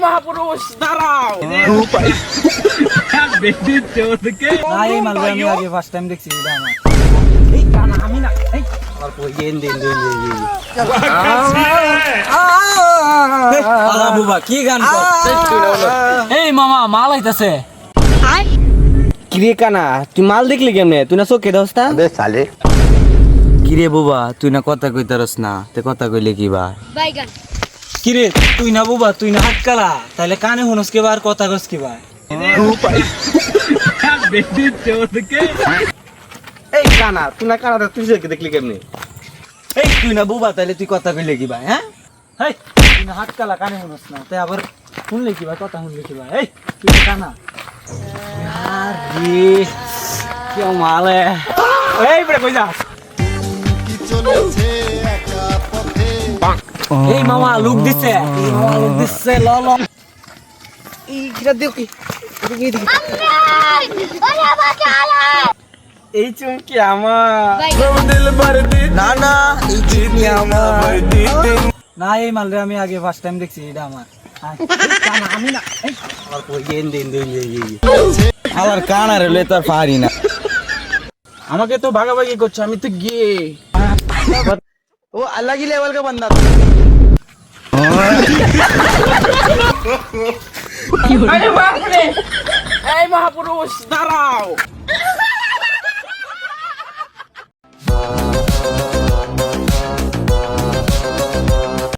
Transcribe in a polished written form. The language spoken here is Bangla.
মহাপুরুষ দাঁড়াও। না এই মাল আমি আগে ফার্স্ট টাইম দেখছি এটা আমার এই কানা আমি না এই আর কই দেন আলা বুবা কি গান কর এই মামা মাল আইতাছে কিরে কানা তুই মাল দেখলি কেমনে তুই না চোখে দোস্তা কিরে বুবা তুই না কথা কইতারস না তে কথা কইলে কি বা কিরে তুই না বুবা তুই না হাতকালা তাইলে কানে শুনস কি বা আর কথা কস কি বা এই কানা তুই না কানা তুই চোখে দেখলি কেমনে এই তুই না বুবা তাইলে তুই কথা কইলে কি বা হ্যাঁ হেই তুই না হাতকালা কানে শুনস না তে আবার শুনলে কি বা কথা শুনলে কি বা এই তুই তো কানা আরে কি মালে এই বড় কই যাস এই মামা লুক দিছে ল এই কিরা দেও কি এই চুমকি আমার না না এই চুমকি আমার না এই মাল আমি আগে ফার্স্ট টাইম দেখছি এটা আমার আমি না আর কই দেন আমার কানা রে তোর পারি না আমাকে তো ভাগাভাগি করছে, আমি তো গিয়ে वो अलग ही लेवल का बंदा আরে বাপ রে, এই মহাপুরুষ দাঁড়াও।